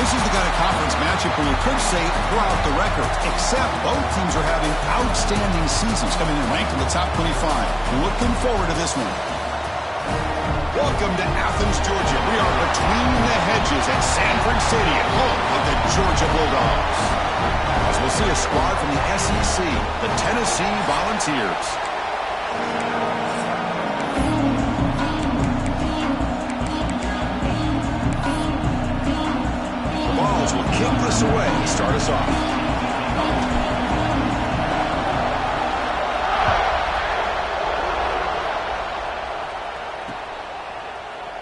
This is the kind of conference matchup where you could say throughout the records, except both teams are having outstanding seasons, coming in ranked in the top 25. Looking forward to this one. Welcome to Athens, Georgia. We are between the hedges at Sanford Stadium, home of the Georgia Bulldogs. As we'll see a squad from the SEC, the Tennessee Volunteers. The Vols will kick this away and start us off.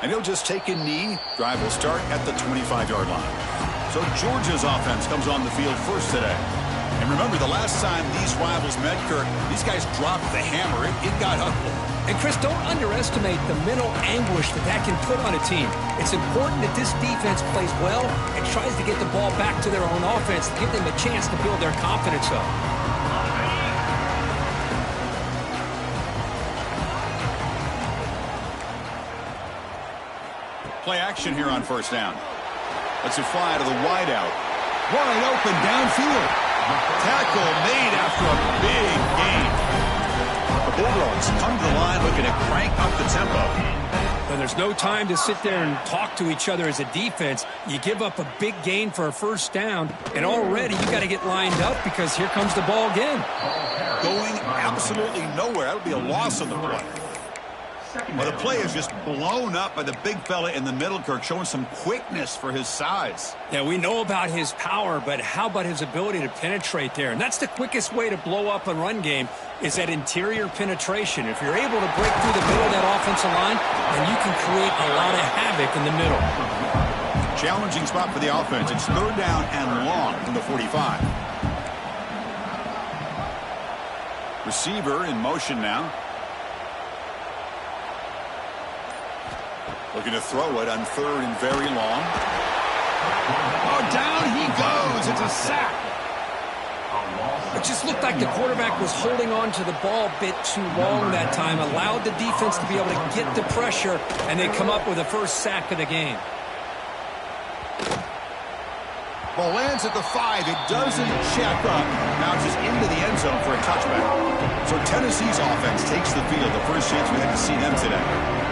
And he'll just take a knee. Drive will start at the 25-yard line. So Georgia's offense comes on the field first today. And remember, the last time these rivals met, Kirk, these guys dropped the hammer. It got ugly. And, Chris, don't underestimate the mental anguish that can put on a team. It's important that this defense plays well and tries to get the ball back to their own offense to give them a chance to build their confidence up. Play action here on first down. Let's it fly to the wideout. Wide open downfield. Tackle made after a big gain. The Bulldogs come to the line looking to crank up the tempo. Well, there's no time to sit there and talk to each other as a defense. You give up a big gain for a first down, and already you got to get lined up because here comes the ball again. Going absolutely nowhere. That'll be a loss on the play. Well, the play is just blown up by the big fella in the middle, Kirk, showing some quickness for his size. Yeah, we know about his power, but how about his ability to penetrate there? And that's the quickest way to blow up a run game is that interior penetration. If you're able to break through the middle of that offensive line, then you can create a lot of havoc in the middle. Challenging spot for the offense. It's third down and long from the 45. Receiver in motion now. Looking to throw it on third and very long. Oh, down he goes. It's a sack. It just looked like the quarterback was holding on to the ball a bit too long that time, allowed the defense to be able to get the pressure, and they come up with the first sack of the game. Ball lands at the 5. It doesn't check up. Now it's just into the end zone for a touchback. So Tennessee's offense takes the field. The first chance we had to see them today.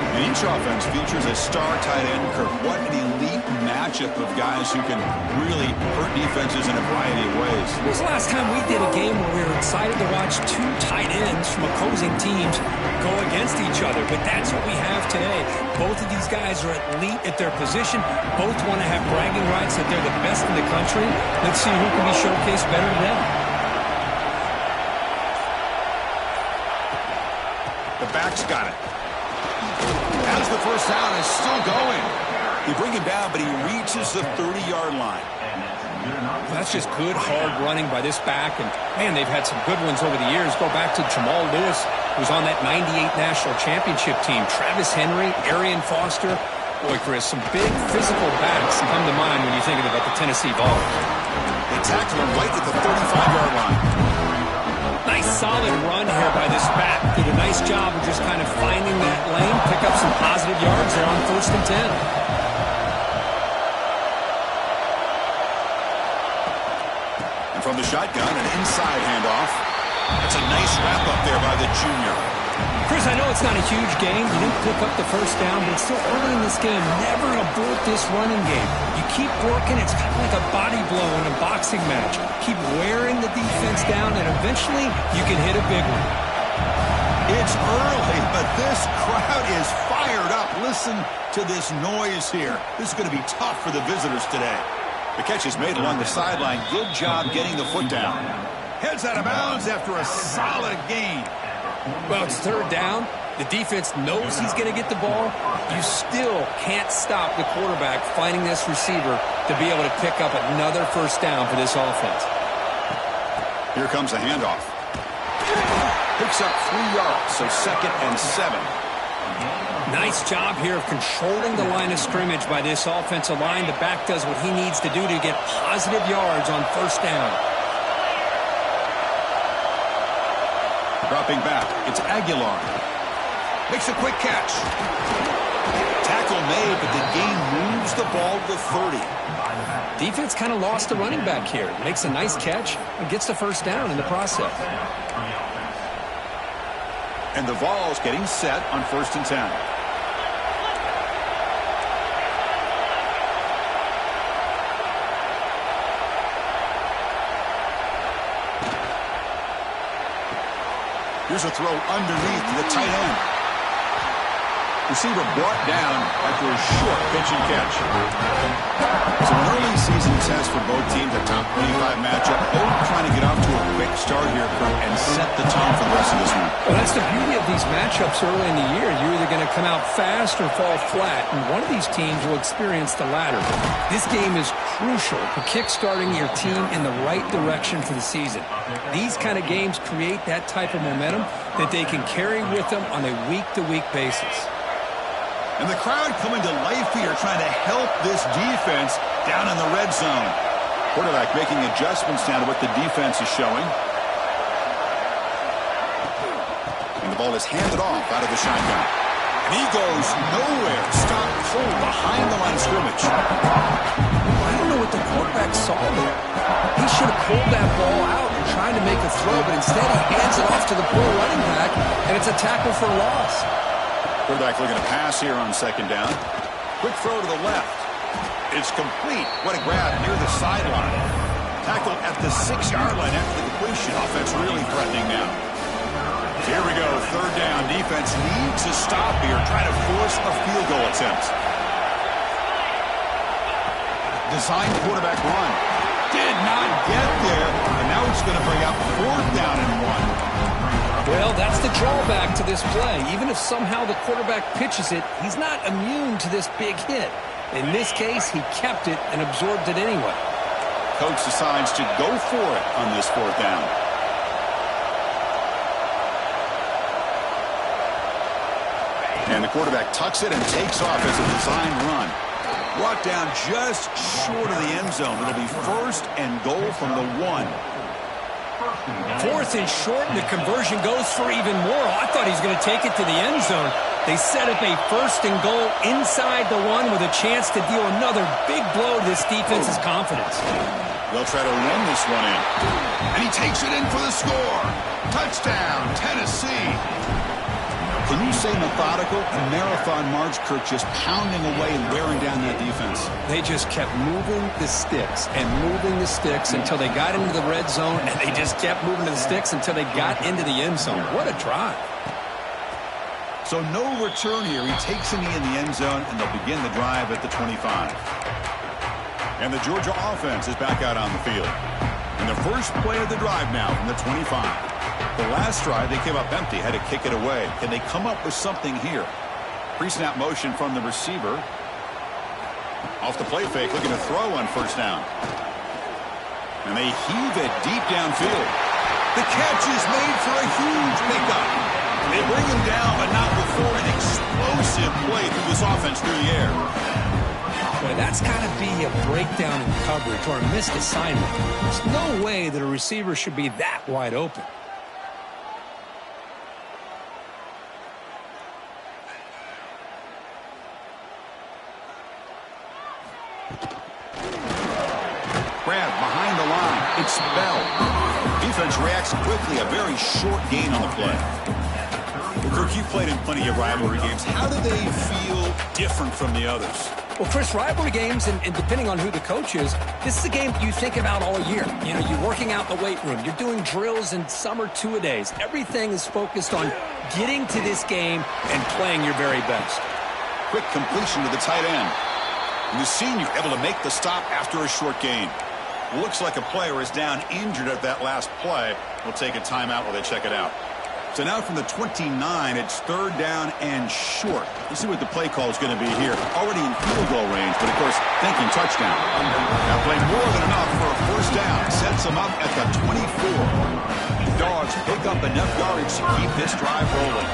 And each offense features a star tight end, Kirk. What an elite matchup of guys who can really hurt defenses in a variety of ways. When was the last time we did a game where we were excited to watch two tight ends from opposing teams go against each other? But that's what we have today. Both of these guys are elite at their position. Both want to have bragging rights that they're the best in the country. Let's see who can be showcased better than them. The back's got it. As the first down is still going. They bring him down, but he reaches the 30-yard line. That's just good, hard running by this back. And, man, they've had some good ones over the years. Go back to Jamal Lewis, who was on that 98 National Championship team. Travis Henry, Arian Foster. Boy, Chris, some big physical backs come to mind when you're thinking about the Tennessee Vols. They tackle him right at the 35-yard line. Nice solid run here by this back. Did a nice job of just kind of finding that lane, pick up some positive yards there on 1st and 10. And from the shotgun, an inside handoff. That's a nice wrap up there by the junior. Chris, I know it's not a huge game. You didn't pick up the first down, but it's still early in this game. Never abort this running game. You keep working. It's kind of like a body blow in a boxing match. Keep wearing the defense down, and eventually you can hit a big one. It's early, but this crowd is fired up. Listen to this noise here. This is going to be tough for the visitors today. The catch is made along the sideline. Good job getting the foot down. Heads out of bounds after a solid gain. Well, it's third down. The defense knows he's going to get the ball. You still can't stop the quarterback finding this receiver to be able to pick up another first down for this offense. Here comes the handoff. Picks up 3 yards, so 2nd and 7. Nice job here of controlling the line of scrimmage by this offensive line. The back does what he needs to do to get positive yards on first down. Dropping back, it's Aguilar. Makes a quick catch. Tackle made, but the game moves the ball to the 30. Defense kind of lost the running back here. Makes a nice catch and gets the first down in the process. And the Vols getting set on 1st and 10. Here's a throw underneath to the tight end. Receiver brought down after a short pitch and catch. So an early season test for both teams, a top 25 matchup. Both trying to get off to a quick start here, Kurt, and set the tone for the rest of this one. Well, that's the beauty of these matchups early in the year. You're either going to come out fast or fall flat, and one of these teams will experience the latter. This game is crucial for kickstarting your team in the right direction for the season. These kind of games create that type of momentum that they can carry with them on a week-to-week basis. And the crowd coming to life here, trying to help this defense down in the red zone. Quarterback making adjustments now to what the defense is showing. And the ball is handed off out of the shotgun. And he goes nowhere. Stopped cold behind the line of scrimmage. I don't know what the quarterback saw there. He should have pulled that ball out and tried to make a throw, but instead he hands it off to the poor running back, and it's a tackle for loss. Quarterback looking to pass here on 2nd down. Quick throw to the left. It's complete. What a grab near the sideline. Tackled at the 6-yard line after the completion. Offense really threatening now. Here we go. 3rd down. Defense needs to stop here. Try to force a field goal attempt. Designed quarterback run. Did not get there. And now it's going to bring up 4th down and 1. Well, that's the drawback to this play. Even if somehow the quarterback pitches it, he's not immune to this big hit. In this case, he kept it and absorbed it anyway. Coach decides to go for it on this 4th down. And the quarterback tucks it and takes off as a design run. Brought down just short of the end zone. It'll be 1st and goal from the 1. 4th and short, and the conversion goes for even more. I thought he was going to take it to the end zone. They set up a 1st and goal inside the 1 with a chance to deal another big blow to this defense's confidence. They'll try to run this one in. And he takes it in for the score. Touchdown, Tennessee. Can you say methodical? A marathon march, Kirk, just pounding away and wearing down that defense. They just kept moving the sticks and moving the sticks until they got into the red zone, and they just kept moving the sticks until they got into the end zone. What a drive. So no return here. He takes a knee in the end zone, and they'll begin the drive at the 25. And the Georgia offense is back out on the field. And the first play of the drive now from the 25. The last drive, they came up empty, had to kick it away. Can they come up with something here? Pre-snap motion from the receiver. Off the play fake, looking to throw on 1st down. And they heave it deep downfield. The catch is made for a huge pickup. They bring him down, but not before an explosive play through this offense through the air. Boy, that's got to be a breakdown in coverage or a missed assignment. There's no way that a receiver should be that wide open. Grab behind the line. It's Bell. Defense reacts quickly. A very short gain on the play. Well, Kirk, you've played in plenty of rivalry games. How do they feel different from the others? Well, Chris, rivalry games, and depending on who the coach is, this is a game you think about all year. You know, you're working out in the weight room. You're doing drills and some are two-a-days. Everything is focused on getting to this game and playing your very best. Quick completion to the tight end. And the senior able to make the stop after a short gain. Looks like a player is down injured at that last play. We'll take a timeout while they check it out. So now from the 29, it's 3rd down and short. Let's see what the play call is going to be here. Already in field goal range, but of course, thinking touchdown. Now playing more than enough for a 1st down. Sets them up at the 24. Dogs pick up enough yardage to keep this drive rolling.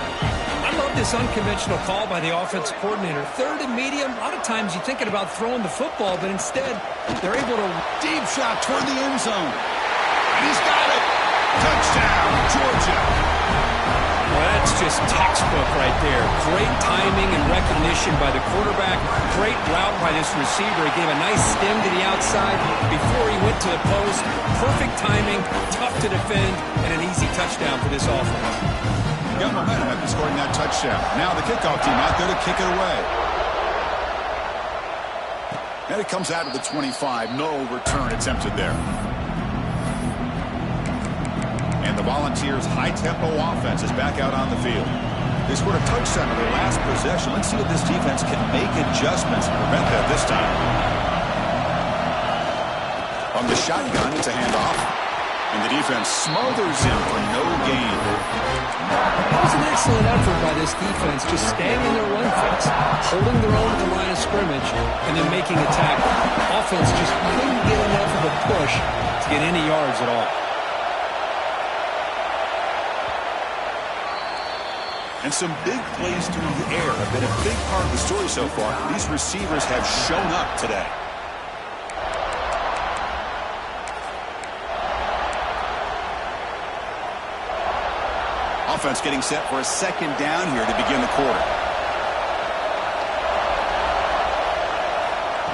I love this unconventional call by the offensive coordinator. 3rd and medium, a lot of times you're thinking about throwing the football, but instead they're able to deep shot toward the end zone. And he's got it. Touchdown, Georgia. Well, that's just textbook right there. Great timing and recognition by the quarterback. Great route by this receiver. He gave a nice stem to the outside before he went to the post. Perfect timing, tough to defend, and an easy touchdown for this offense. Got momentum after scoring that touchdown. Now the kickoff team out there to kick it away. And it comes out of the 25. No return attempted there. And the Volunteers' high-tempo offense is back out on the field. They scored a touchdown on their last possession. Let's see if this defense can make adjustments and prevent that this time. On the shotgun, it's a handoff. And the defense smothers him for no gain. That was an excellent effort by this defense, just staying in their run fence, holding their own at the line of scrimmage, and then making a tackle. Offense just couldn't get enough of a push to get any yards at all. And some big plays through the air have been a big part of the story so far. These receivers have shown up today. Offense getting set for a second down here to begin the quarter.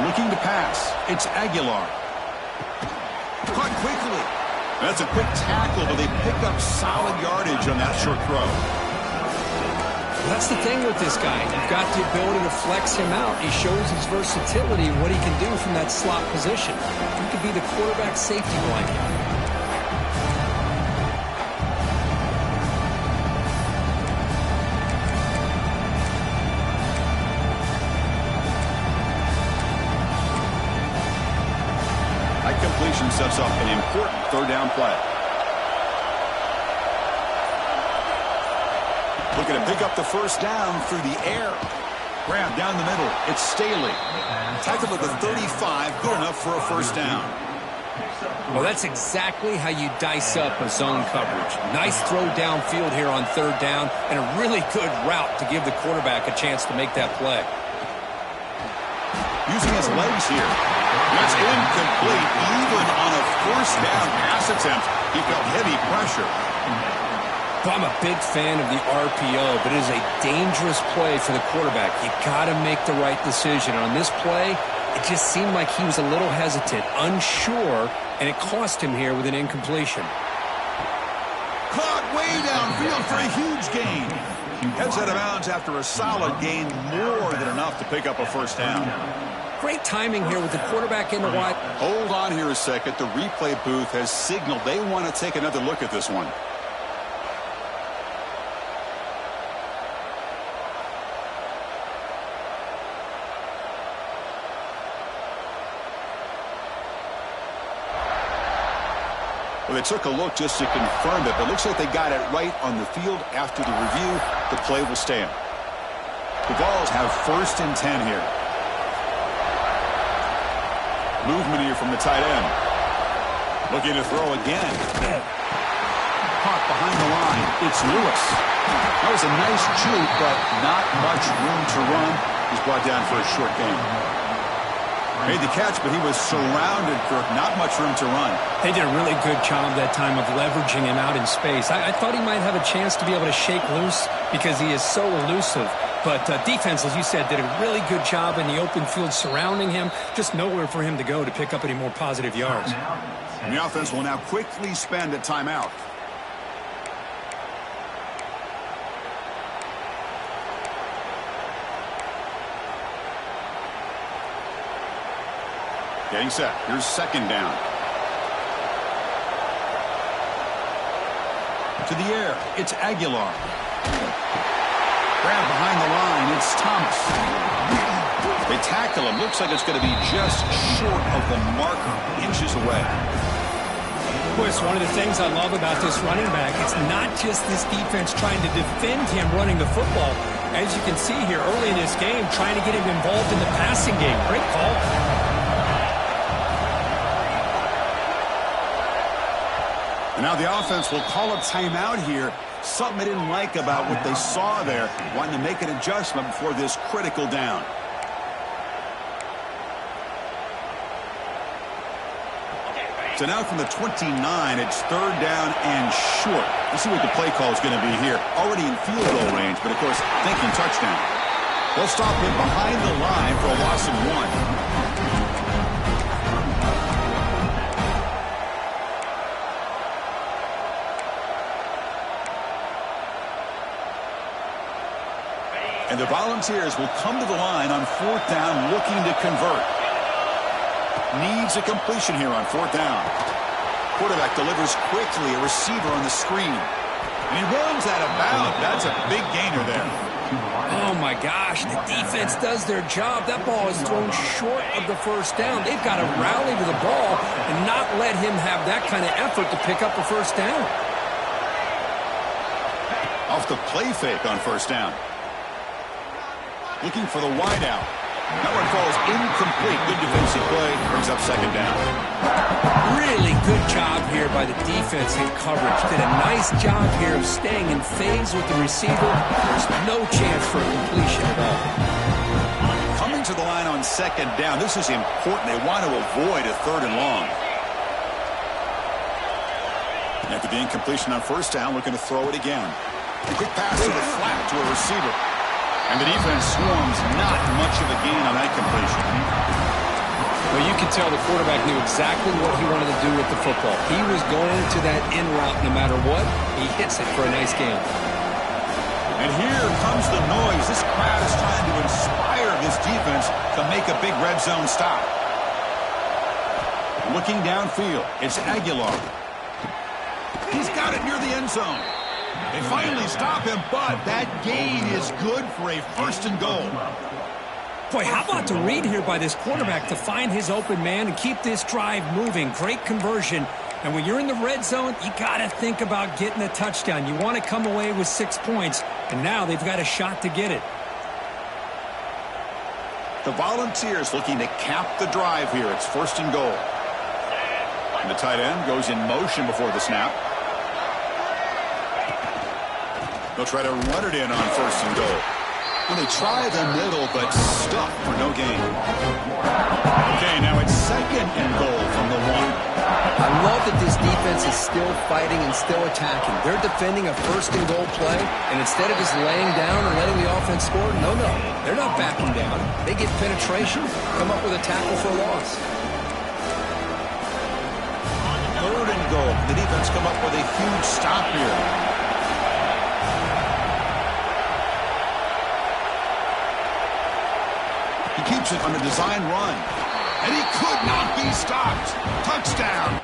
Looking to pass. It's Aguilar. Caught quickly. That's a quick tackle, but they pick up solid yardage on that short throw. That's the thing with this guy. You've got the ability to flex him out. He shows his versatility, what he can do from that slot position. He could be the quarterback safety blanket. Completion sets up an important third down play. Looking to pick up the first down through the air. Grab down the middle. It's Staley. Tackled at the 35. Good enough for a first down. Well, that's exactly how you dice up a zone coverage. Nice throw downfield here on third down, and a really good route to give the quarterback a chance to make that play. Using his legs here. That's incomplete. Even on a first down pass attempt, he felt heavy pressure. Well, I'm a big fan of the RPO, but it is a dangerous play for the quarterback. You got to make the right decision. On this play, it just seemed like he was a little hesitant, unsure, and it cost him here with an incompletion. Caught way downfield for a huge gain. Heads out of bounds after a solid gain, more than enough to pick up a first down. Great timing here with the quarterback in the wide. Hold on here a second. The replay booth has signaled they want to take another look at this one. Well, they took a look just to confirm it, but it looks like they got it right on the field. After the review, the play will stand. The Vols have 1st and 10 here. Movement here from the tight end. Looking to throw again. Caught behind the line. It's Lewis. That was a nice juke, but not much room to run. He's brought down for a short gain. Made the catch, but he was surrounded, Kirk. Not much room to run. They did a really good job that time of leveraging him out in space. I thought he might have a chance to be able to shake loose because he is so elusive. But defense, as you said, did a really good job in the open field surrounding him. Just nowhere for him to go to pick up any more positive yards. And the offense will now quickly spend a timeout. Getting set. Here's second down. To the air. It's Aguilar. Grab behind the line. It's Thomas. They tackle him. Looks like it's going to be just short of the marker. Inches away. Of course, one of the things I love about this running back, it's not just this defense trying to defend him running the football. As you can see here early in this game, trying to get him involved in the passing game. Great call. And now the offense will call a timeout here. Something they didn't like about what they saw there. Wanting to make an adjustment before this critical down. So now from the 29, it's third down and short. Let's see what the play call is going to be here. Already in field goal range, but of course, thinking touchdown. They'll stop him behind the line for a loss of 1. And the Volunteers will come to the line on fourth down looking to convert. Needs a completion here on fourth down. Quarterback delivers quickly, a receiver on the screen. And he runs out of bounds. That's a big gainer there. Oh, my gosh. The defense does their job. That ball is thrown short of the first down. They've got to rally to the ball and not let him have that kind of effort to pick up a first down. Off the play fake on first down. Looking for the wideout. That one falls incomplete. Good defensive play. Brings up second down. Really good job here by the defense in coverage. Did a nice job here of staying in phase with the receiver. There's no chance for a completion at all. Coming to the line on second down. This is important. They want to avoid a third and long. After the incompletion on first down, looking to throw it again. A quick pass to the flat to a receiver. And the defense swarms, not much of a gain on that completion. Well, you can tell the quarterback knew exactly what he wanted to do with the football. He was going to that in route no matter what. He hits it for a nice gain. And here comes the noise. This crowd is trying to inspire this defense to make a big red zone stop. Looking downfield, it's Aguilar. He's got it near the end zone. They finally stop him, but that gain is good for a first and goal. Boy, how about the read here by this quarterback to find his open man and keep this drive moving. Great conversion. And when you're in the red zone, you got to think about getting a touchdown. You want to come away with 6 points, and now they've got a shot to get it. The Volunteers looking to cap the drive here. It's first and goal. And the tight end goes in motion before the snap. They'll try to run it in on first and goal. Well, they try the middle, but stuck for no gain. Okay, now it's second and goal from the 1. I love that this defense is still fighting and still attacking. They're defending a first and goal play, and instead of just laying down and letting the offense score, no, they're not backing down. They get penetration, come up with a tackle for a loss. Third and goal. The defense come up with a huge stop here. He keeps it on a design run. And he could not be stopped. Touchdown.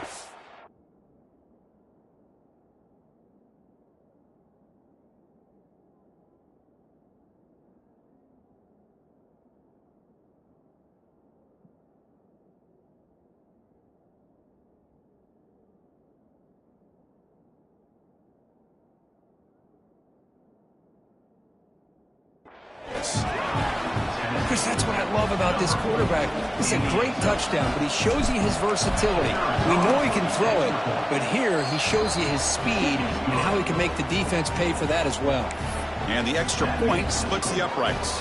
Chris, that's what I love about this quarterback. It's a great touchdown, but he shows you his versatility. We know he can throw it, but here he shows you his speed and how he can make the defense pay for that as well. And the extra point splits the uprights.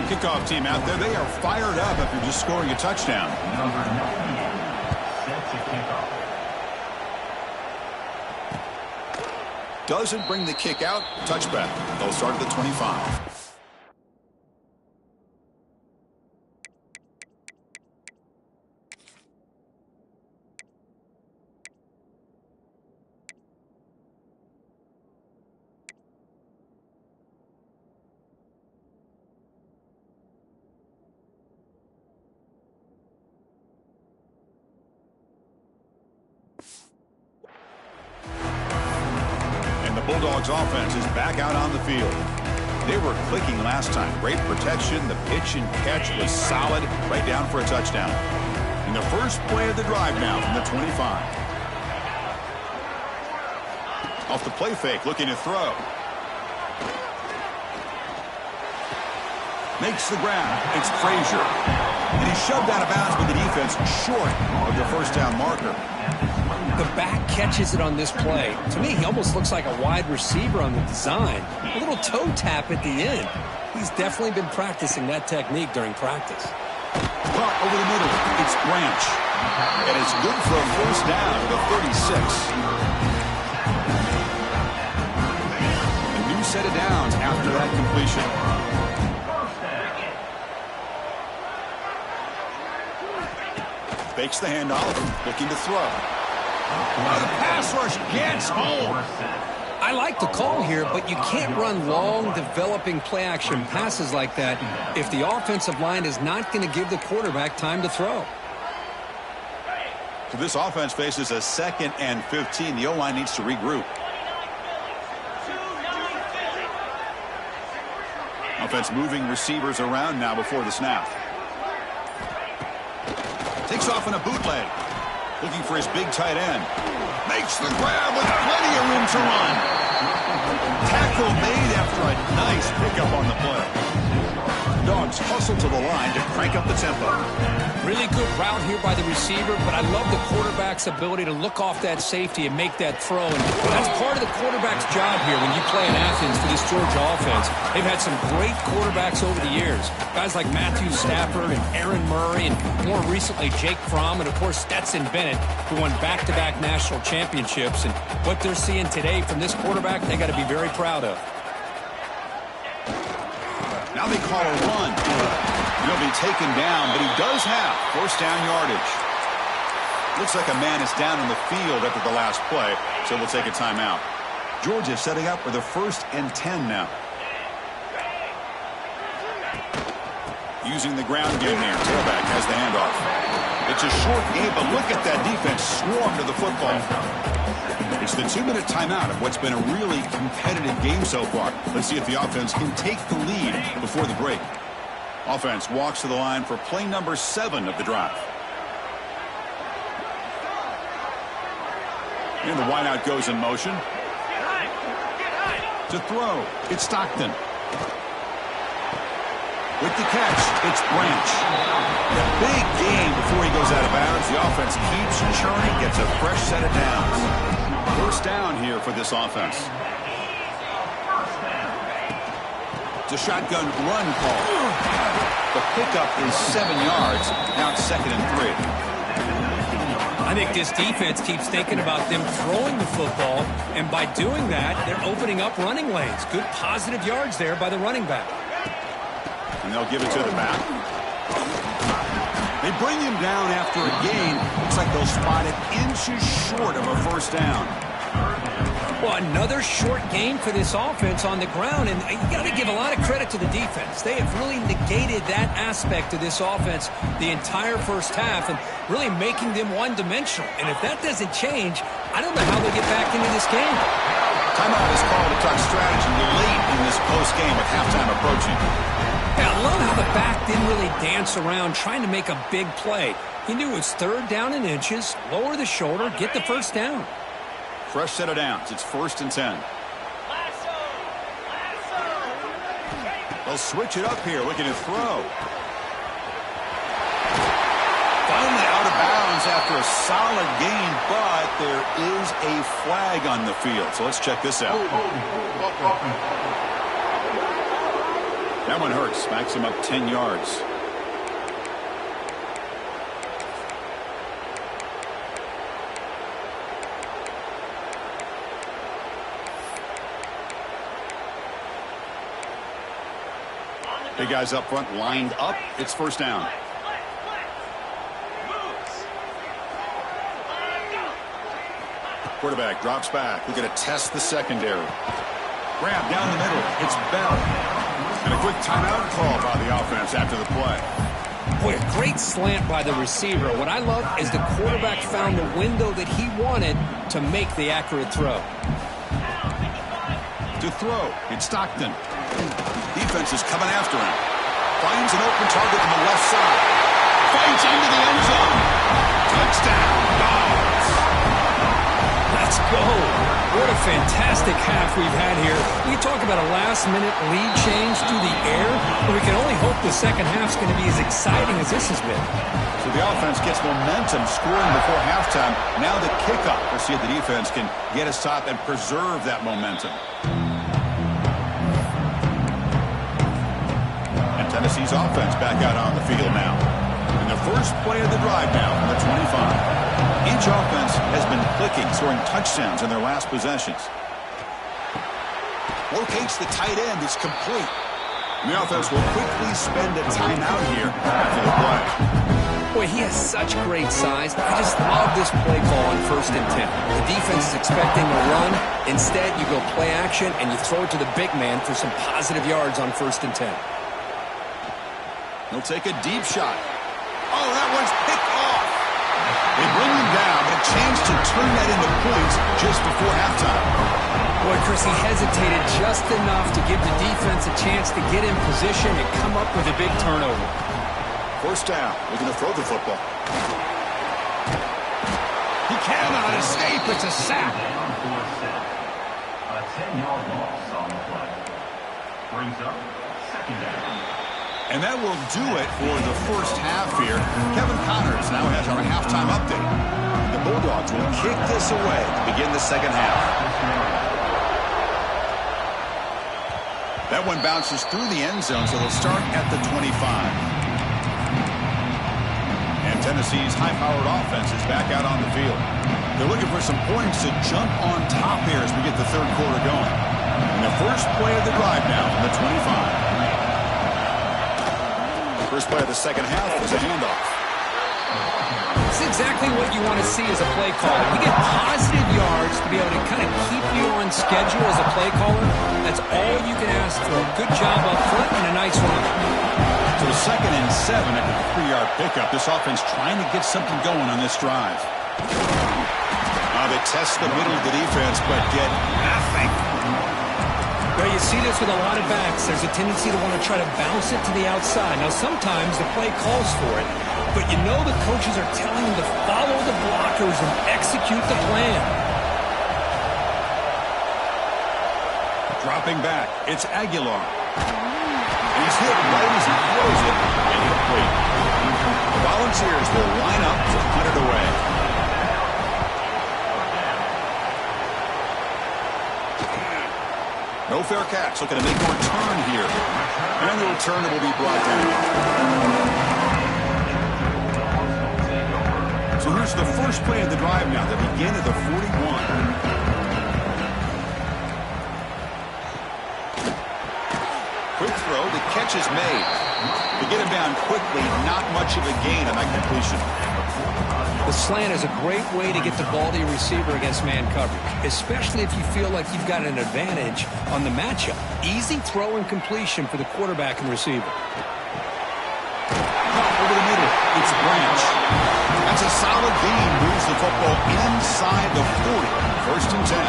Kickoff team out there, they are fired up after just scoring a touchdown. Doesn't bring the kick out. Touchback. They'll start at the 25. Bulldogs offense is back out on the field. They were clicking last time. Great protection. The pitch and catch was solid. Right down for a touchdown. And the first play of the drive now from the 25. Off the play fake, looking to throw. Makes the grab. It's Frazier. And he's shoved out of bounds with the defense short of the first down marker. The back catches it on this play. To me, he almost looks like a wide receiver on the design. A little toe tap at the end. He's definitely been practicing that technique during practice. Caught over the middle. It's Branch. And it's good for a first down at the 36. A new set of downs after that completion. Fakes the handoff, looking to throw. The pass rush gets home. I like the call here, but you can't run long, developing play-action passes like that if the offensive line is not going to give the quarterback time to throw. So this offense faces a 2nd and 15. The O-line needs to regroup. Offense moving receivers around now before the snap. Takes off in a bootleg. Looking for his big tight end. Makes the grab with plenty of room to run. Tackle made after a nice pickup on the play. Dogs hustle to the line to crank up the tempo. Really good route here by the receiver, but I love the quarterback's ability to look off that safety and make that throw. And that's part of the quarterback's job here when you play in Athens for this Georgia offense. They've had some great quarterbacks over the years. Guys like Matthew Stafford and Aaron Murray, and more recently Jake Fromm, and of course Stetson Bennett, who won back-to-back national championships. And what they're seeing today from this quarterback, they got to be very proud of. Now they call a run. He'll be taken down, but he does have first down yardage. Looks like a man is down in the field after the last play, so we'll take a timeout. Georgia setting up for the 1st and 10 now. Using the ground game here. Tailback has the handoff. It's a short game, but look at that defense swarm to the football. It's the 2-minute timeout of what's been a really competitive game so far. Let's see if the offense can take the lead before the break. Offense walks to the line for play number 7 of the drive. And the wideout goes in motion. To throw, it's Stockton. With the catch, it's Branch. A big game before he goes out of bounds. The offense keeps churning, gets a fresh set of downs. First down here for this offense. It's a shotgun run call. The pickup is 7 yards. Now it's 2nd and 3. I think this defense keeps thinking about them throwing the football, and by doing that, they're opening up running lanes. Good positive yards there by the running back. And they'll give it to the back. They bring him down after a gain. Looks like they'll spot it inches short of a first down. Well, another short game for this offense on the ground, and you got to give a lot of credit to the defense. They have really negated that aspect of this offense the entire first half and really making them one-dimensional. And if that doesn't change, I don't know how they'll get back into this game. Timeout is called to talk strategy late in this postgame with halftime approaching. Yeah, I love how the back didn't really dance around trying to make a big play. He knew it was 3rd down and inches, lower the shoulder, get the first down. Fresh set of downs. It's 1st and 10. They'll switch it up here, looking to throw. Finally out of bounds after a solid gain, but there is a flag on the field. So let's check this out. That one hurts. Backs him up 10 yards. Big guys up front lined up. It's first down. Quarterback drops back. We're going to test the secondary. Grab down the middle. It's Bell. And a quick timeout call by the offense after the play. Boy, a great slant by the receiver. What I love is the quarterback found the window that he wanted to make the accurate throw. To throw, it's Stockton. Defense is coming after him. Finds an open target on the left side. Fights into the end zone. Touchdown, Dogs. Let's go. What a fantastic half we've had here. We talk about a last-minute lead change through the air, but we can only hope the second half's going to be as exciting as this has been. So the offense gets momentum scoring before halftime. Now the kickoff. We'll see if the defense can get a stop and preserve that momentum. And Tennessee Tennessee's offense back out on the field now. And the first play of the drive now from the 25. Each offense has been clicking, scoring touchdowns in their last possessions. Locates the tight end. It's complete. And the offense will quickly spend a timeout here after the play. Boy, he has such great size. I just love this play call on 1st and 10. The defense is expecting a run. Instead, you go play action, and you throw it to the big man for some positive yards on 1st and 10. He'll take a deep shot. Oh, that one's picked off. They bring him down, but a chance to turn that into points just before halftime. Boy, Chris, he hesitated just enough to give the defense a chance to get in position and come up with a big turnover. First down, looking to throw the football. He cannot escape. It's a sack. A 10-yard loss on the play. Brings up 2nd down. And that will do it for the first half here. Kevin Connors now has our halftime update. The Bulldogs will kick this away to begin the second half. That one bounces through the end zone, so they'll start at the 25. And Tennessee's high-powered offense is back out on the field. They're looking for some points to jump on top here as we get the third quarter going. And the first play of the drive now from the 25. First play of the second half is a handoff. It's exactly what you want to see as a play caller. You get positive yards to be able to kind of keep you on schedule as a play caller. That's all you can ask for. Good job up front and a nice run. So 2nd and 7 after the 3-yard pickup. This offense trying to get something going on this drive. They test the middle of the defense, but get nothing. Well, you see this with a lot of backs. There's a tendency to want to try to bounce it to the outside. Now, sometimes the play calls for it, but you know the coaches are telling them to follow the blockers and execute the plan. Dropping back, it's Aguilar. And he's hit right as he throws it, and complete. The Volunteers will line up to punt it away. No fair catch. Looking to make a return here. And the return will be brought down. So here's the first play of the drive now. They begin at the 41. Quick throw. The catch is made. To get him down quickly, not much of a gain on that completion. The slant is a great way to get the ball to your receiver against man coverage, especially if you feel like you've got an advantage on the matchup. Easy throw and completion for the quarterback and receiver. Over the middle, it's Branch. That's a solid gain. Moves the football inside the 40. 1st and 10.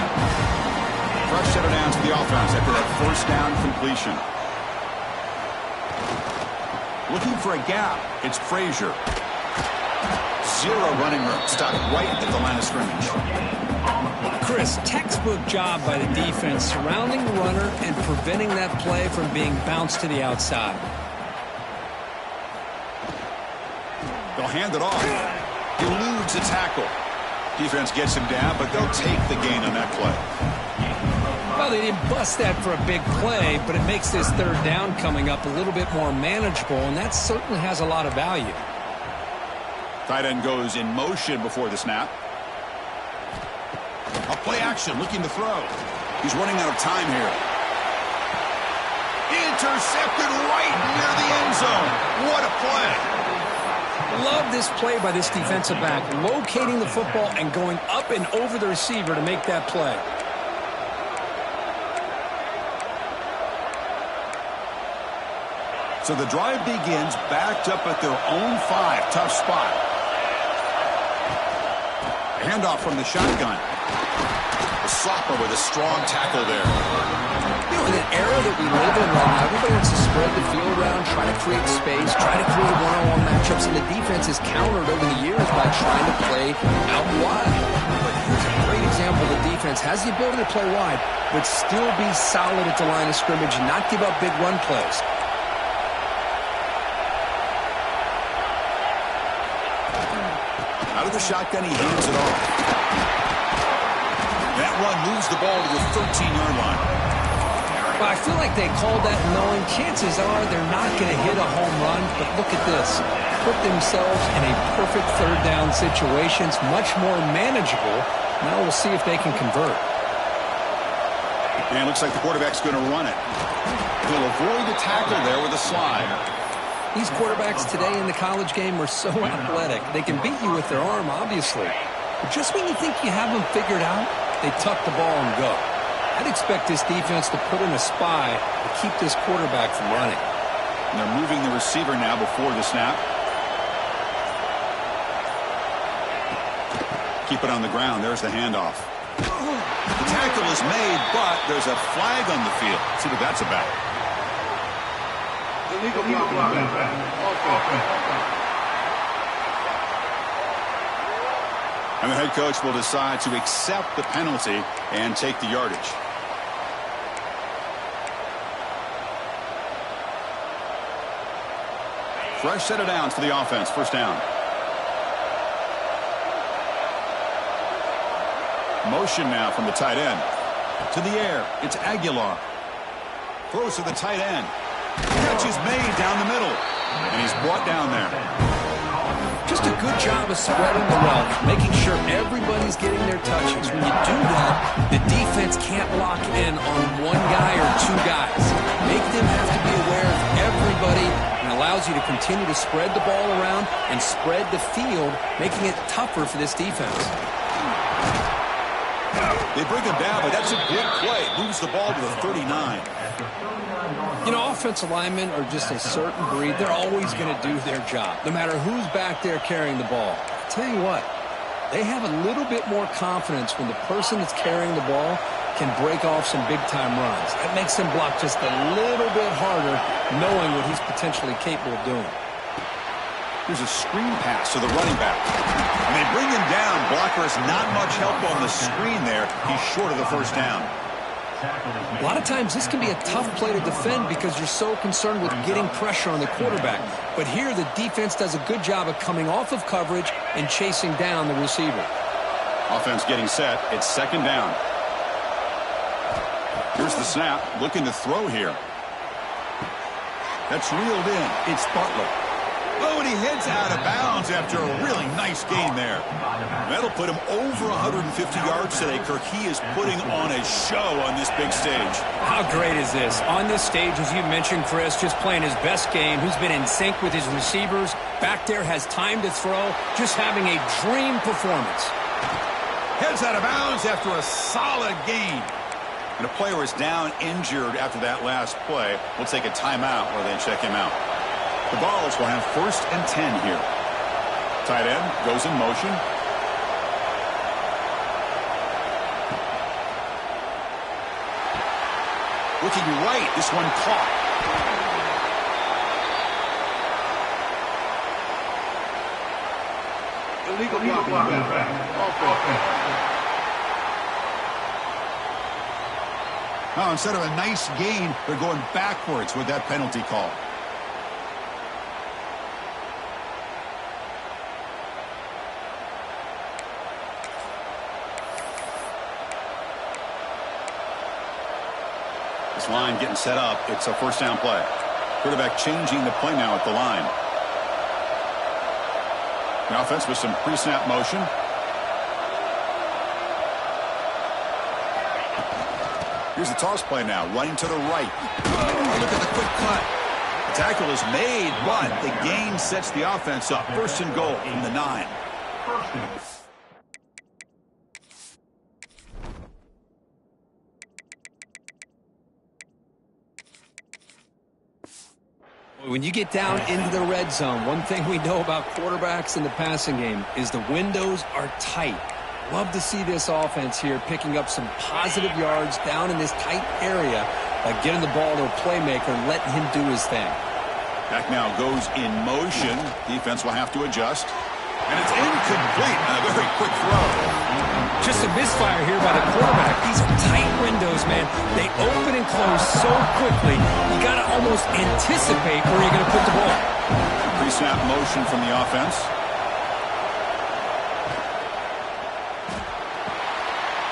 Fresh set of downs to the offense after that first down completion. Looking for a gap. It's Frazier. Zero running room. Stopped right at the line of scrimmage. Chris, textbook job by the defense surrounding the runner and preventing that play from being bounced to the outside. They'll hand it off. Eludes a tackle. Defense gets him down, but they'll take the gain on that play. Well, they didn't bust that for a big play, but it makes this third down coming up a little bit more manageable, and that certainly has a lot of value. Tight end goes in motion before the snap. A play action, looking to throw. He's running out of time here. Intercepted right near the end zone. What a play. Love this play by this defensive back, locating the football and going up and over the receiver to make that play. So the drive begins backed up at their own 5. Tough spot. Handoff from the shotgun. Sopper with a strong tackle there. You know, in an era that we live in right now, everybody wants to spread the field around, try to create space, try to create one-on-one matchups, and the defense is countered over the years by trying to play out wide. But here's a great example. The defense has the ability to play wide, but still be solid at the line of scrimmage and not give up big run plays. Out of the shotgun, he hands it off. That run moves the ball to the 13-yard line. Well, I feel like they called that knowing chances are they're not going to hit a home run, but look at this. Put themselves in a perfect third down situation. It's much more manageable. Now we'll see if they can convert. And it looks like the quarterback's going to run it. He'll avoid the tackle there with a slide. These quarterbacks today in the college game are so athletic. They can beat you with their arm, obviously. But just when you think you have them figured out, they tuck the ball and go. I'd expect this defense to put in a spy to keep this quarterback from running. And they're moving the receiver now before the snap. Keep it on the ground. There's the handoff. The tackle is made, but there's a flag on the field. Let's see what that's about. Illegal block. And the head coach will decide to accept the penalty and take the yardage. Fresh set of downs for the offense. First down. Motion now from the tight end. To the air. It's Aguilar. Throws to the tight end. Catch is made down the middle. And he's brought down there. Just a good job of spreading the wealth, making sure everybody's getting their touches. When you do that, the defense can't lock in on one guy or two guys. Make them have to be aware of everybody, and allows you to continue to spread the ball around and spread the field, making it tougher for this defense. They bring him down, but that's a big play. Moves the ball to the 39. You know, offensive linemen are just a certain breed. They're always going to do their job, no matter who's back there carrying the ball. I'll tell you what, they have a little bit more confidence when the person that's carrying the ball can break off some big-time runs. That makes them block just a little bit harder, knowing what he's potentially capable of doing. Here's a screen pass to the running back. And they bring him down. Blocker has not much help on the screen there. He's short of the first down. A lot of times this can be a tough play to defend because you're so concerned with getting pressure on the quarterback. But here the defense does a good job of coming off of coverage and chasing down the receiver. Offense getting set. It's second down. Here's the snap. Looking to throw here. That's reeled in. It's Butler. Oh, and he heads out of bounds after a really nice gain there. That'll put him over 150 yards today. Kirk, he is putting on a show on this big stage. How great is this? On this stage, as you mentioned, Chris, just playing his best game. He's been in sync with his receivers. Back there, has time to throw. Just having a dream performance. Heads out of bounds after a solid gain. And a player is down injured after that last play. We'll take a timeout while they check him out. The Balls will have 1st and 10 here. Tight end goes in motion. Looking right, this one caught. Illegal block. Now, instead of a nice gain, they're going backwards with that penalty call. This line getting set up. It's a first down play. Quarterback changing the play now at the line. The offense with some pre-snap motion. Here's the toss play now, running to the right. Oh, look at the quick cut. The tackle is made, but the gain sets the offense up. 1st and goal from the 9. When you get down into the red zone, one thing we know about quarterbacks in the passing game is the windows are tight. Love to see this offense here picking up some positive yards down in this tight area by getting the ball to a playmaker and letting him do his thing. Back now goes in motion. Defense will have to adjust. And it's incomplete on a very quick throw. Just a misfire here by the quarterback. These are tight windows, man. They open and close so quickly, you got to almost anticipate where you're going to put the ball. Pre-snap motion from the offense.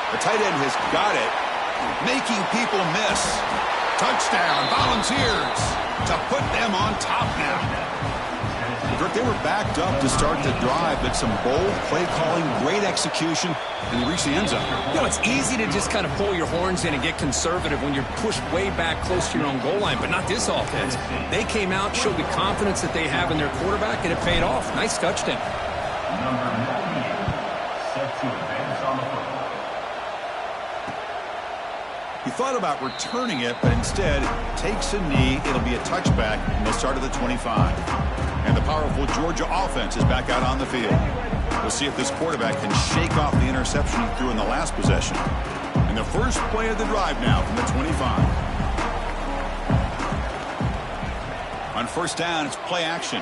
The tight end has got it, making people miss. Touchdown, Volunteers, to put them on top now. They were backed up to start the drive, but some bold play calling, great execution, and they reached the end zone. You know, it's easy to just kind of pull your horns in and get conservative when you're pushed way back close to your own goal line, but not this offense. They came out, showed the confidence that they have in their quarterback, and it paid off. Nice touchdown. Number 98, set to advance on the football. He thought about returning it, but instead takes a knee. It'll be a touchback, and they'll start at the 25. And the powerful Georgia offense is back out on the field. We'll see if this quarterback can shake off the interception he threw in the last possession. And the first play of the drive now from the 25. On first down, it's play action.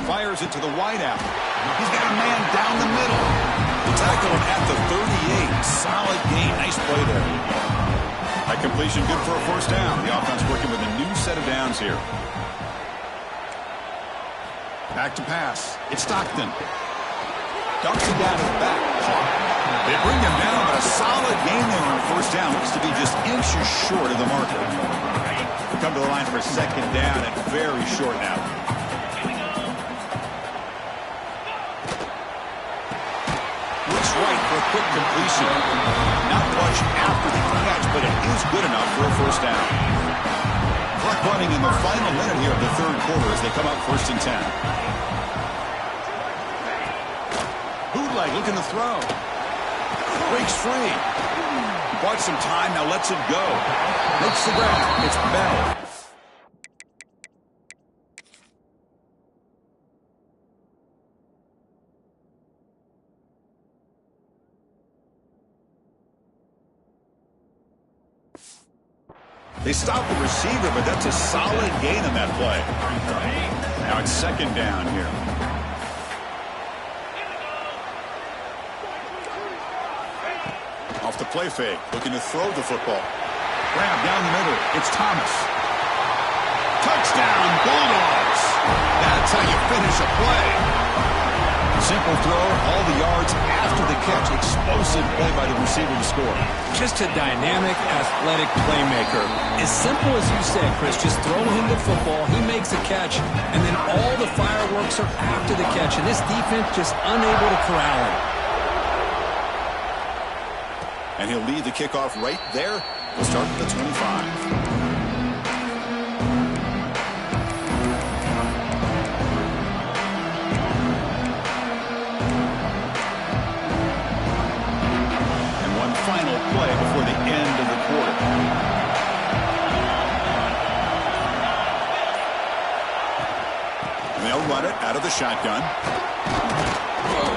Fires it to the wideout. He's got a man down the middle. The tackle at the 38. Solid gain. Nice play there. That completion good for a first down. The offense working with a new set of downs here. Back to pass. It's Stockton. Dumps it down his back. They bring him down, but a solid gain there on first down. Looks to be just inches short of the marker. We come to the line for second down and very short now. Looks right for a quick completion. Not much after the catch, but it is good enough for a first down. Clock running in the final minute here of the third quarter as they come up first and 10. Bootleg looking to throw. Breaks free. Bought some time, now lets it go. Makes the grab. It's Bell. They stop the receiver, but that's a solid gain on that play. Now it's second down here. Off the play fake, looking to throw the football. Grab down the middle. It's Thomas. Touchdown, Bulldogs. That's how you finish a play. Simple throw, all the yards after the catch. Explosive play by the receiver to score. Just a dynamic, athletic playmaker. As simple as you said, Chris, just throw him the football, he makes a catch, and then all the fireworks are after the catch, and this defense just unable to corral him. And he'll lead the kickoff right there. We'll start at the 25. Final play before the end of the quarter. And they'll run it out of the shotgun.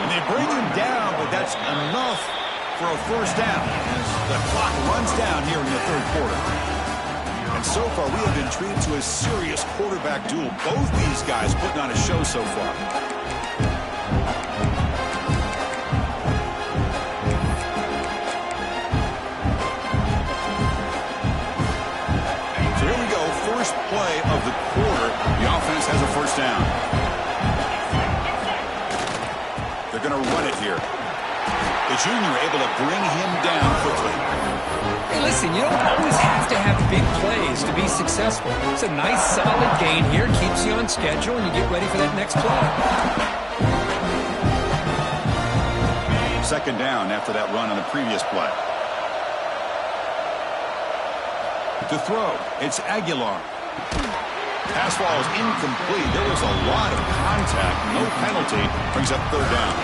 And they bring him down, but that's enough for a first down as the clock runs down here in the third quarter. And so far, we have been treated to a serious quarterback duel. Both these guys putting on a show so far. Play of the quarter. The offense has a first down. They're going to run it here. The junior able to bring him down quickly. Hey, listen, you don't always have to have big plays to be successful. It's a nice, solid gain here. Keeps you on schedule, and you get ready for that next play. Second down after that run on the previous play. To throw, it's Aguilar. Pass ball is incomplete. There was a lot of contact. No penalty. Brings up third down.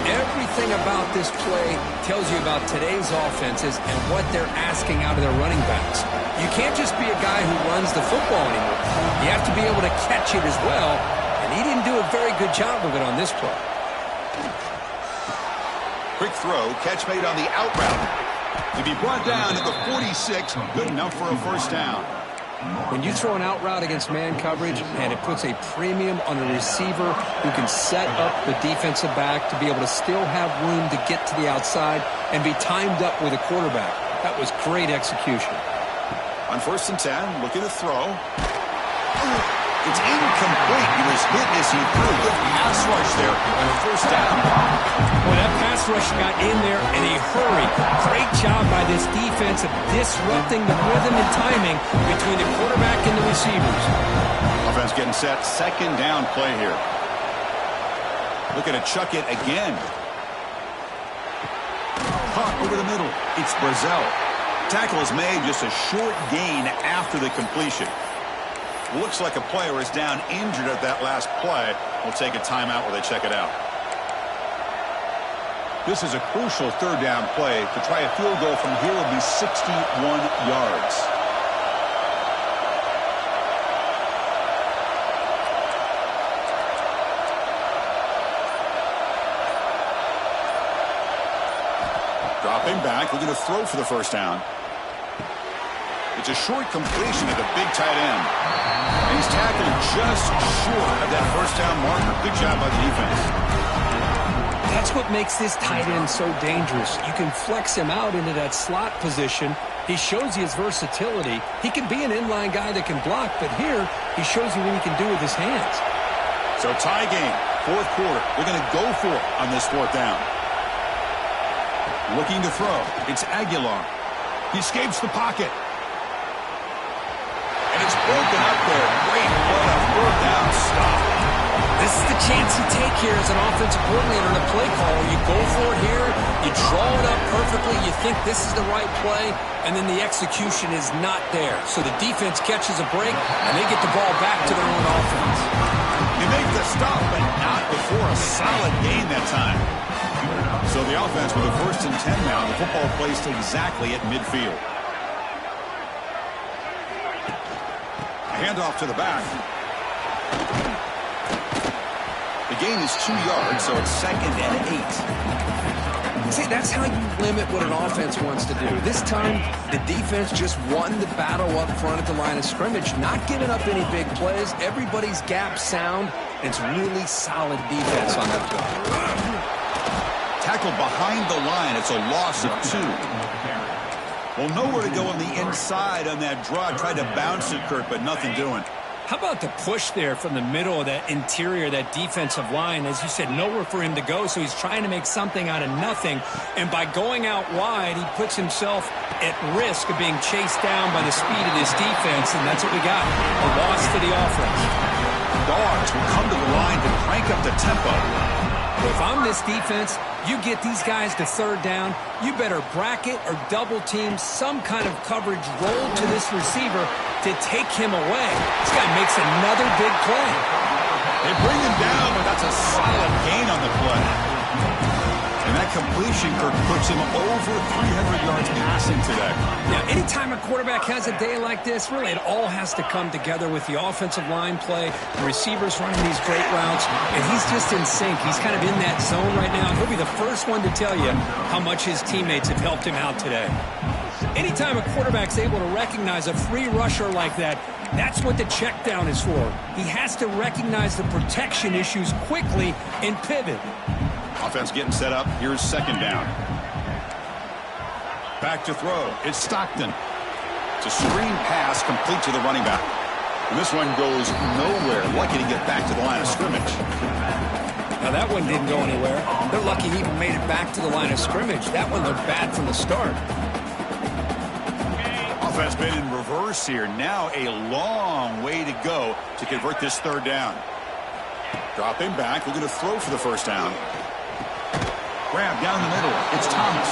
Everything about this play tells you about today's offenses and what they're asking out of their running backs. You can't just be a guy who runs the football anymore. You have to be able to catch it as well, and he didn't do a very good job of it on this play. Quick throw. Catch made on the out route. To be brought down at the 46. Good enough for a first down. When you throw an out route against man coverage, and it puts a premium on the receiver who can set up the defensive back to be able to still have room to get to the outside and be timed up with a quarterback. That was great execution. On first and 10, looking to throw. It's incomplete. He was hit as he threw. Good pass rush there on a first down. Well, that pass rush got in there in a hurry. Great job by this defense of disrupting the rhythm and timing between the quarterback and the receivers. Offense getting set. Second down play here. Looking to chuck it again. Caught over the middle. It's Brazil. Tackle is made, just a short gain after the completion. Looks like a player is down injured at that last play. We'll take a timeout while they check it out. This is a crucial third down play. To try a field goal from here will be 61 yards. Dropping back, looking to throw for the first down. It's a short completion to the big tight end. And he's tackled just short of that first down marker. Good job by the defense. That's what makes this tight end so dangerous. You can flex him out into that slot position. He shows you his versatility. He can be an inline guy that can block, but here he shows you what he can do with his hands. So tie game, fourth quarter. They're going to go for it on this fourth down. Looking to throw. It's Aguilar. He escapes the pocket. And it's broken up there. Great play, a third down stop. This is the chance you take here as an offensive coordinator and a play caller. You go for it here. You draw it up perfectly. You think this is the right play, and then the execution is not there. So the defense catches a break, and they get the ball back to their own offense. You make the stop, but not before a solid gain that time. So the offense with a 1st and 10 now. The football placed exactly at midfield. Handoff to the back. The gain is 2 yards, so it's 2nd and 8. See, that's how you limit what an offense wants to do. This time, the defense just won the battle up front at the line of scrimmage, not giving up any big plays. Everybody's gap sound. It's really solid defense on that play. Tackled behind the line. It's a loss of 2. Well, nowhere to go on the inside on that draw. Tried to bounce it, Kurt, but nothing doing. How about the push there from the middle of that interior, that defensive line? As you said, nowhere for him to go, so he's trying to make something out of nothing. And by going out wide, he puts himself at risk of being chased down by the speed of this defense, and that's what we got, a loss to the offense. Dogs will come to the line to crank up the tempo. If I'm this defense, you get these guys to third down, you better bracket or double team some kind of coverage roll to this receiver to take him away. This guy makes another big play. They bring him down, but that's a solid gain on the play. And that completion, Kirk, puts him over 300 yards passing today. Now, anytime a quarterback has a day like this, really it all has to come together with the offensive line play, the receivers running these great routes, and he's just in sync. He's kind of in that zone right now. He'll be the first one to tell you how much his teammates have helped him out today. Anytime a quarterback's able to recognize a free rusher like that, that's what the check down is for. He has to recognize the protection issues quickly and pivot. Offense getting set up. Here's second down. Back to throw. It's Stockton. It's a screen pass complete to the running back. And this one goes nowhere. Lucky to get back to the line of scrimmage. Now that one didn't go anywhere. They're lucky he even made it back to the line of scrimmage. That one looked bad from the start. Offense been in reverse here. Now a long way to go to convert this third down. Dropping back. We're going to throw for the first down. Grab down the middle. It's Thomas.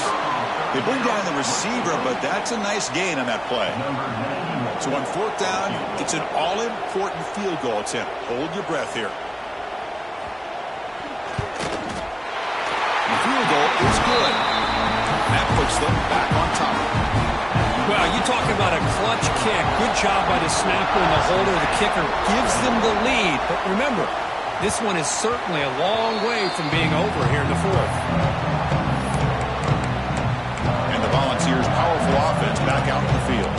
They bring down the receiver, but that's a nice gain on that play. So on fourth down, it's an all-important field goal attempt. Hold your breath here. The field goal is good. That puts them back on top. Well, you talk about a clutch kick. Good job by the snapper and the holder. The kicker gives them the lead. But remember, this one is certainly a long way from being over here in the fourth. And the Volunteers' powerful offense back out in the field.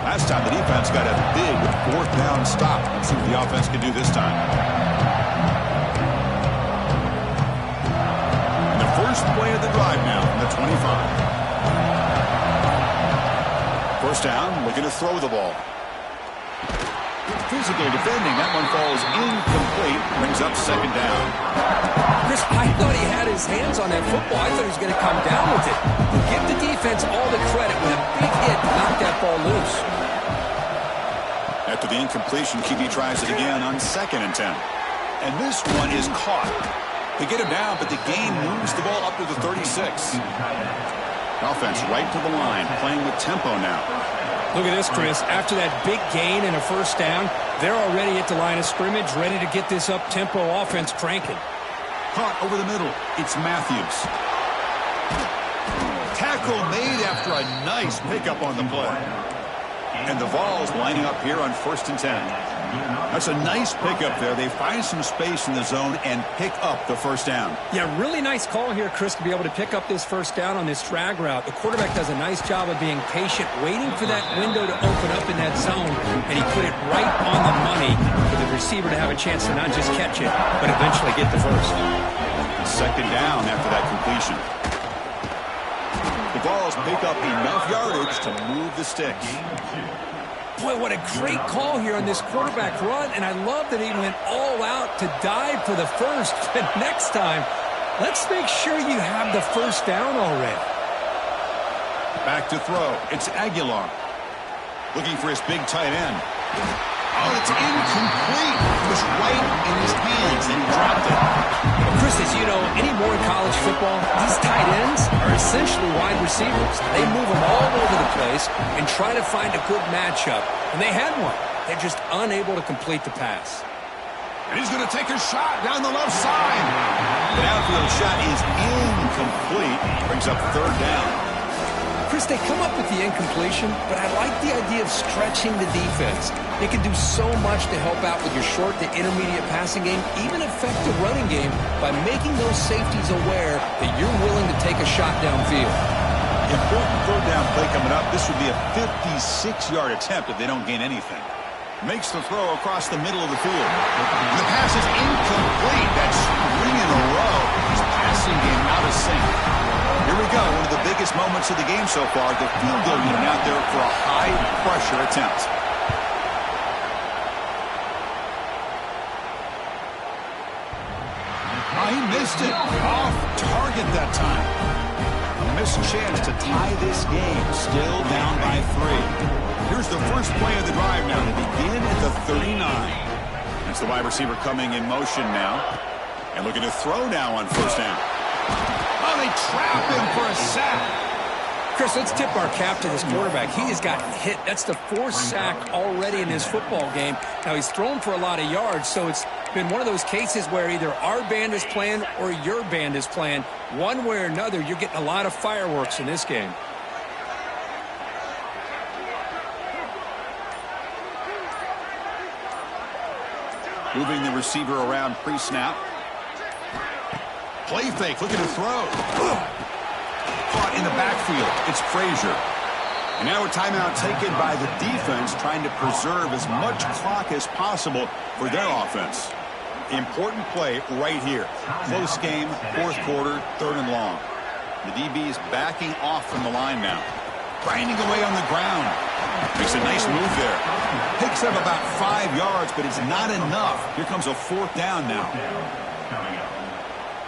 Last time the defense got a big fourth down stop. Let's see what the offense can do this time. And the first play of the drive now from the 25. First down, looking to throw the ball. physical defending. That one falls incomplete. Brings up second down. Chris, I thought he had his hands on that football. I thought he was going to come down with it. Give the defense all the credit with a big hit to knock that ball loose. After the incompletion, QB tries it again on 2nd and 10. And this one is caught. They get him down, but the gain moves the ball up to the 36. Offense right to the line, playing with tempo now. Look at this, Chris. After that big gain and a first down, they're already at the line of scrimmage, ready to get this up-tempo offense cranking. Caught over the middle. It's Matthews. Tackle made after a nice pickup on the play. And the Vols lining up here on 1st and 10. That's a nice pickup there. They find some space in the zone and pick up the first down. Yeah, really nice call here, Chris, to be able to pick up this first down on this drag route. The quarterback does a nice job of being patient, waiting for that window to open up in that zone, and he put it right on the money for the receiver to have a chance to not just catch it, but eventually get the first. Second down after that completion. The Vols pick up enough yardage to move the sticks. Boy, what a great call here on this quarterback run, and I love that he went all out to dive for the first. But next time, let's make sure you have the first down already. Back to throw. It's Aguilar. Looking for his big tight end. Oh, it's incomplete. It was right in his hands, and he dropped it. Well, Chris, as you know, anymore in college football, these tight ends are essentially wide receivers. They move them all over the place and try to find a good matchup. And they had one. They're just unable to complete the pass. And he's going to take a shot down the left side. The outfield shot is incomplete. Brings up third down. Chris, they come up with the incompletion, but I like the idea of stretching the defense. It can do so much to help out with your short to intermediate passing game, even affect the running game by making those safeties aware that you're willing to take a shot downfield. Important third down play coming up. This would be a 56-yard attempt if they don't gain anything. Makes the throw across the middle of the field. And the pass is incomplete. That's 3 in a row. His passing game out of sync. Here we go, one of the biggest moments of the game so far. The field goal unit out there for a high-pressure attempt. Oh, he missed it. Off target that time. A missed chance to tie this game. Still down by 3. Here's the first play of the drive now to begin at the 39. That's the wide receiver coming in motion now. And looking to throw now on first down. Oh, they trap him for a sack. Chris, let's tip our cap to this quarterback. He has got hit. That's the 4th sack already in this football game. Now, he's thrown for a lot of yards, so it's been one of those cases where either our band is playing or your band is playing. One way or another, you're getting a lot of fireworks in this game. Moving the receiver around pre-snap. Play fake, looking to throw. Caught in the backfield. It's Frazier. And now a timeout taken by the defense, trying to preserve as much clock as possible for their offense. Important play right here. Close game, 4th quarter, 3rd and long. The DB is backing off from the line now. Grinding away on the ground. Makes a nice move there. Picks up about 5 yards, but it's not enough. Here comes a 4th down now.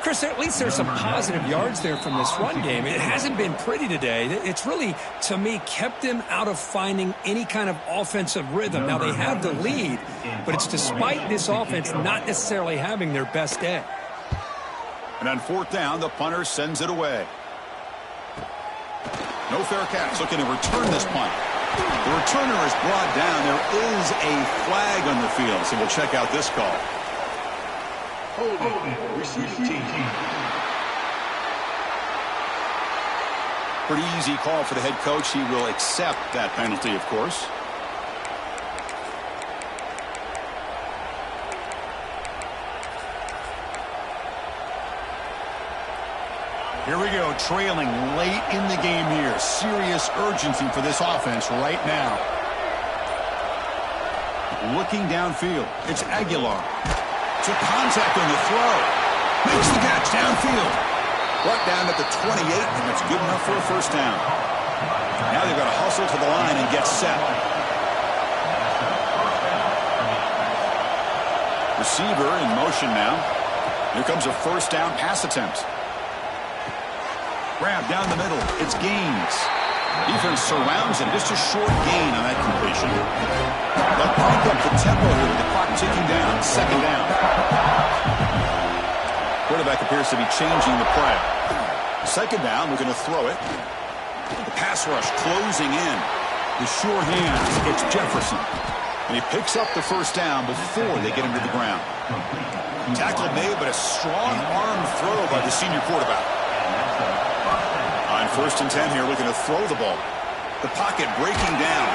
Chris, at least there's some positive yards there from this run game. It hasn't been pretty today. It's really, to me, kept them out of finding any kind of offensive rhythm. Now, they have the lead, but it's despite this offense not necessarily having their best day. And on 4th down, the punter sends it away. No fair catch, looking to return this punt. The returner is brought down. There is a flag on the field, so we'll check out this call. Pretty easy call for the head coach. He will accept that penalty, of course. Here we go, trailing late in the game here. Serious urgency for this offense right now. Looking downfield, it's Aguilar. Took contact on the throw. Makes the catch downfield. Brought down at the 28, and that's good enough for a first down. Now they've got to hustle to the line and get set. receiver in motion now. Here comes a first down pass attempt. Grab down the middle. It's Gaines. Defense surrounds him. Just a short gain on that completion. They'll crank up the tempo here with the clock ticking down. Second down. Quarterback appears to be changing the play. Second down, we're going to throw it. The pass rush closing in. The sure hands, it's Jefferson. And he picks up the first down before they get him to the ground. Tackle made, but a strong arm throw by the senior quarterback. On 1st and 10 here, looking to throw the ball. The pocket breaking down.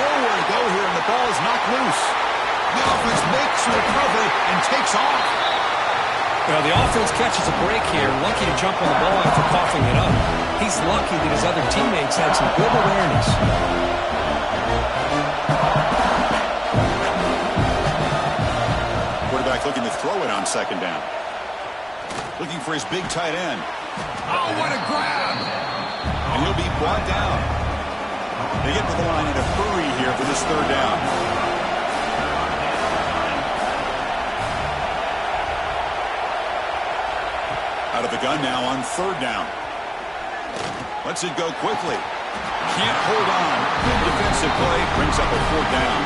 Nowhere to go here, and the ball is knocked loose. The offense makes a recovery and takes off. Well, the offense catches a break here. Lucky to jump on the ball after coughing it up. He's lucky that his other teammates had some good awareness. Quarterback looking to throw it on second down. Looking for his big tight end. Oh, what a grab! And he'll be brought down. They get to the line in a hurry here for this third down. Out of the gun now on third down. Lets it go quickly. Can't hold on. Good defensive play. Brings up a fourth down.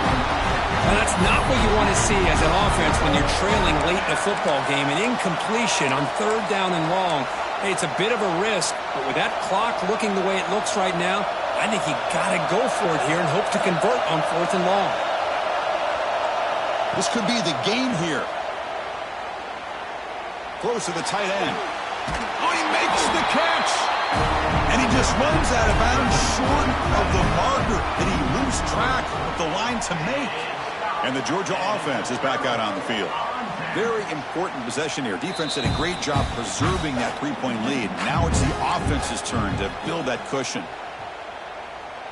Well, that's not what you want to see as an offense when you're trailing late in a football game. An incompletion on third down and long. Hey, it's a bit of a risk, but with that clock looking the way it looks right now, I think you got to go for it here and hope to convert on 4th and long. This could be the game here. Close to the tight end. Oh, he makes the catch. And he just runs out of bounds short of the marker that he lose track of the line to make. And the Georgia offense is back out on the field. Very important possession here. Defense did a great job preserving that 3-point lead. Now it's the offense's turn to build that cushion.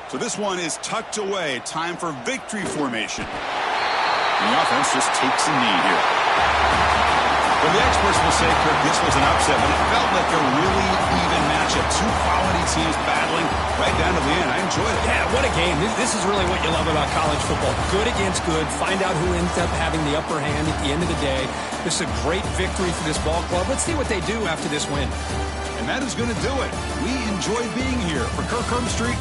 So this one is tucked away. Time for victory formation. And the offense just takes a knee here. Well, the experts will say, Kirk, this was an upset, but it felt like a really even matchup. Two quality teams battling right down to the end. I enjoyed it. Yeah, what a game. This is really what you love about college football. Good against good. Find out who ends up having the upper hand at the end of the day. This is a great victory for this ball club. Let's see what they do after this win. And that is going to do it. We enjoyed being here. For Kirk Herbstreit,